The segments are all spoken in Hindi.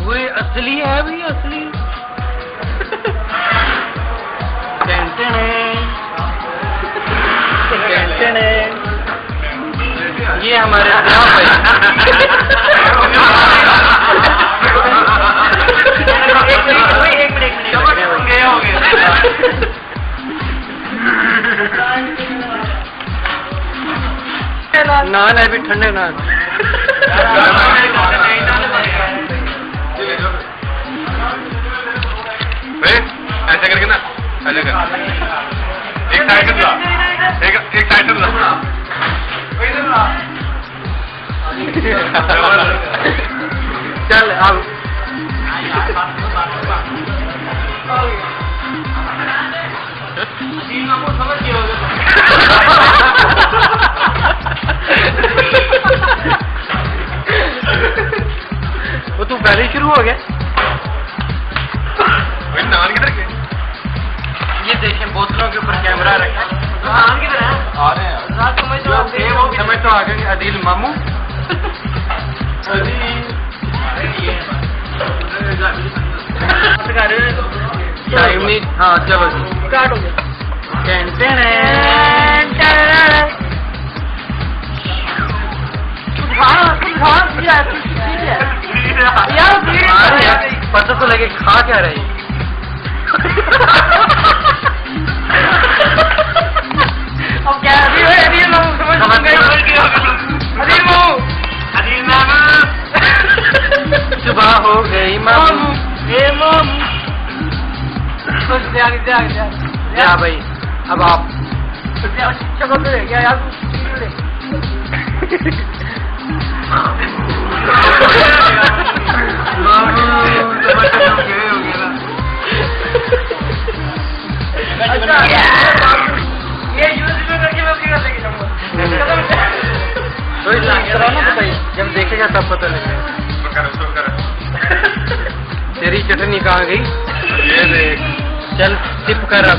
वो असली है भाई, असली। ये हमारे नान है भी ठंडे नान। ऐसे करके ना, ऐसे कर, एक साइड से ला, एक साइड से ला। चल अब वो तू पहले ही शुरू हो गया। नान किधर गए? ये देखें बोतलों के ऊपर कैमरा रखा है। नान किधर है? आ रहे हैं। समझ तो आ गए। अदील मामू टाइम नहीं। हाँ चलो स्टार्ट हो गया। पता तो लगे खा क्या रही। अब क्या अदील मामू समझ गए। अदील मामू सुबह हो गई मामू। ए मामू क्या भाई अब आप चलो तो क्या यार ये यूज करके मैं क्या लेके जाऊंगा। जब देखेगा तब पता लगेगा। तेरी चटनी कहाँ गई? ये देख। चल टिप कर अब।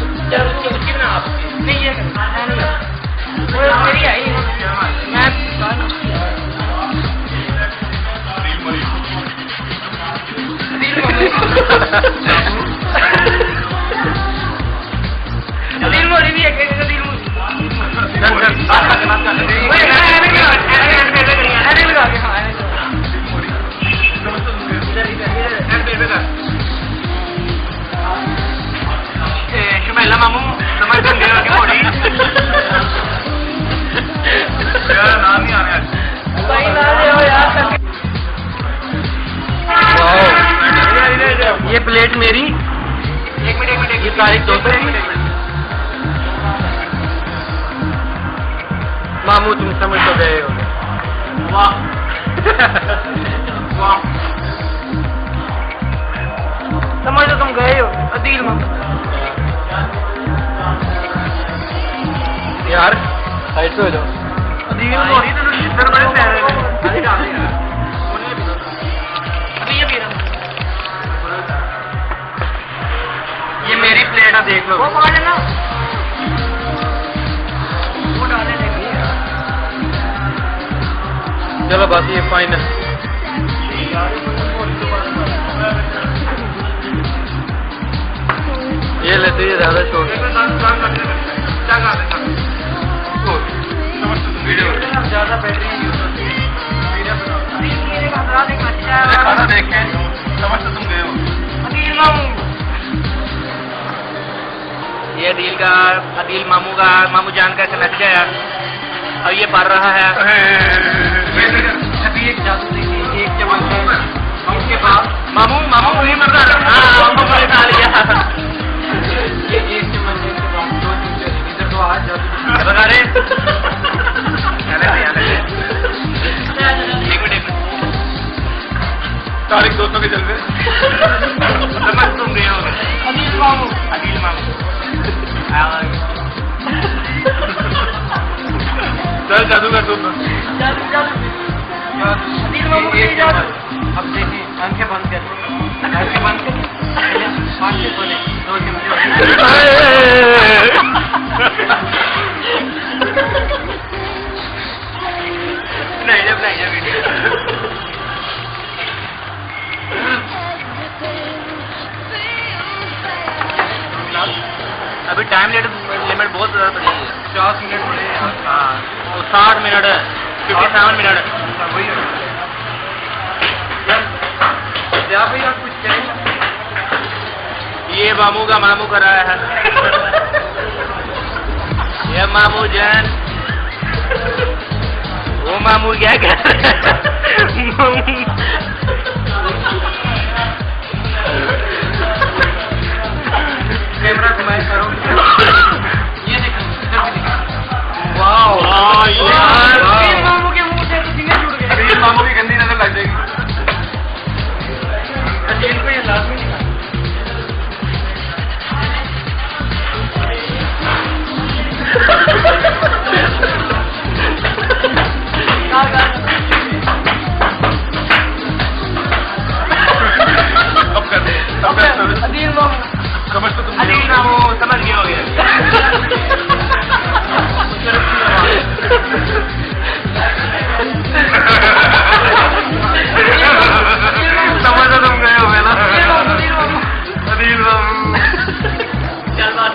नहीं ये मेरी आई मैं दिल मोरी भी है। दिल शुमेला मामू समझ गए कि मोड़ी यार नाम नहीं आ रहा। भाई ना ले हो यार। ये प्लेट मेरी। एक मिनट ये तारीख 2 मामू तुम समझ तो गए हो। वाह वाह समझ तो तुम गए हो। अदील मामू यार साइड पे हो जाओ। अदील मोरी तो इधर बड़े प्यारे हैं। अभी डाल दे यार। अभी ये भी ना ये मेरी प्लेट है देख लो। वो कौन है ना वो डाले देखिए। चलो बस ये फाइनल। ये लेते ये ज्यादा छोड़ ज्यादा बैटरी यूज होती है। खाना देख के समझ तो तुम गए हो। अदील मामू ये अदील मामू का मामू जान का मैसेज है यार। अब ये पढ़ रहा है। अभी एक जादू देखिए। एक चम्मच है उसके बाद मामू नहीं मर रहा। मामू बना लिया। ये एक चम्मच है इसके बाद 2 चम्मच इधर तो आज जादू बता रहे। एक मिनट तारीख 200 के चलते समझ तुम गए हो। अदील मामू चल जादू कर तुम। अदील मामू के जादू। अब देखिए आंखें बंद कर। आंखें बंद कर। 5 से बोले 2 चम्मच। नहीं जब वीडियो अभी टाइम लिमिट बहुत ज़्यादा पड़ी है, 50 मिनट पड़े। हाँ तो 60 मिनट 57 मिनट। वही है क्या भाई, आप कुछ कहें? ये मामू का मामू कर रहा है। ये मामू जान, वो मामू क्या कर रहा है? कैमरा घुमाए करो। ये देखो, इधर भी दिखा। वाह यार, मामू के मुंह से तो सीने जुड़ गए। अरे मामू की गंदी नजर लग जाएगी। अजील को ये लाजमी दिखा। समझ तो तुम समझ गए हो गया। समझ तो तुम गए हो ना। अदील बाबू चल बात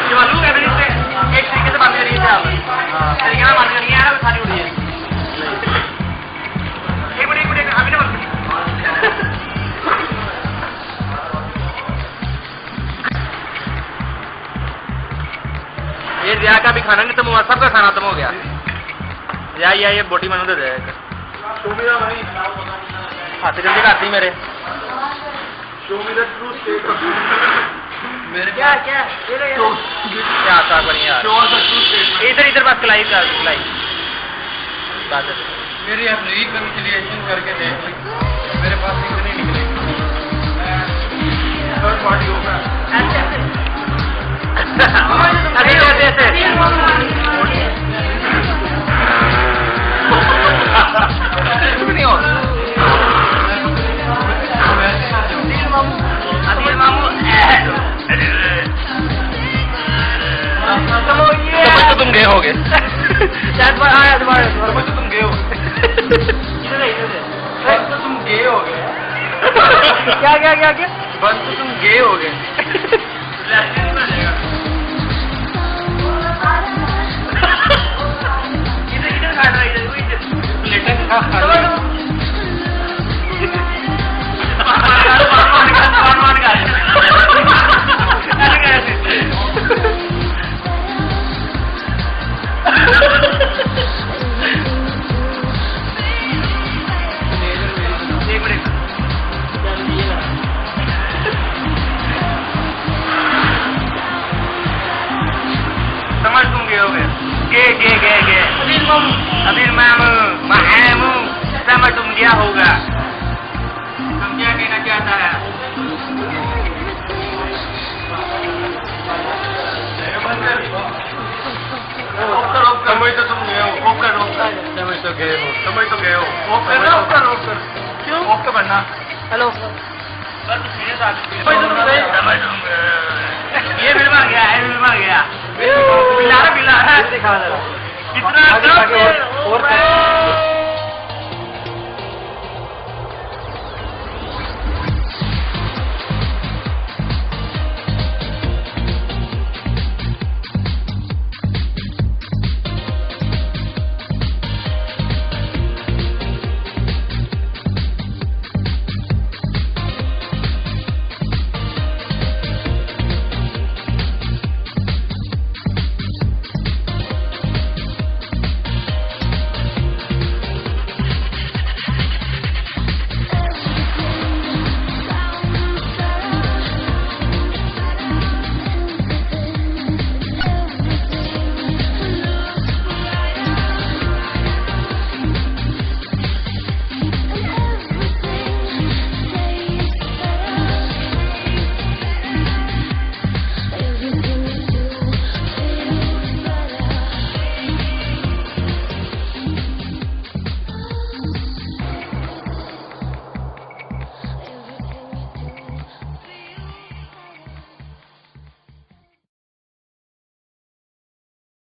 ये मालूम है मेरी से एक तरीके से बात करिए आप। तरीके से बात करिए यार, सारी उड़ी है। एक मिनट अभी ना बात करिए। ये रिया का भी खाना नहीं, तो सबका खाना खत्म हो गया। ये बोटी मनु दे दे हाथ जल्दी खाती मेरे। क्या आता बढ़िया इधर बस खिलाई बात है। मेरी आप रिकन्सिलिएशन करके देख ली, मेरे पास इतनी निकलेगी। थर्ड पार्टी होगा अभी ऐसे नहीं हो। अदिल मामू तो तुम गए होगे। आया दोबारा समझ तो तुम गए हो। बस तो तुम गए हो गए। क्या बस तो तुम गए हो गए। समझ तुम गए हो गए। अभी मामू समझ तुम क्या होगा। तुम क्या कहना चाहता है? समझ तो तुम गए हो। समझ तो गए हो। क्यों ओके बनना? हेलो ये फिल्म आ गया बिल्ला इतना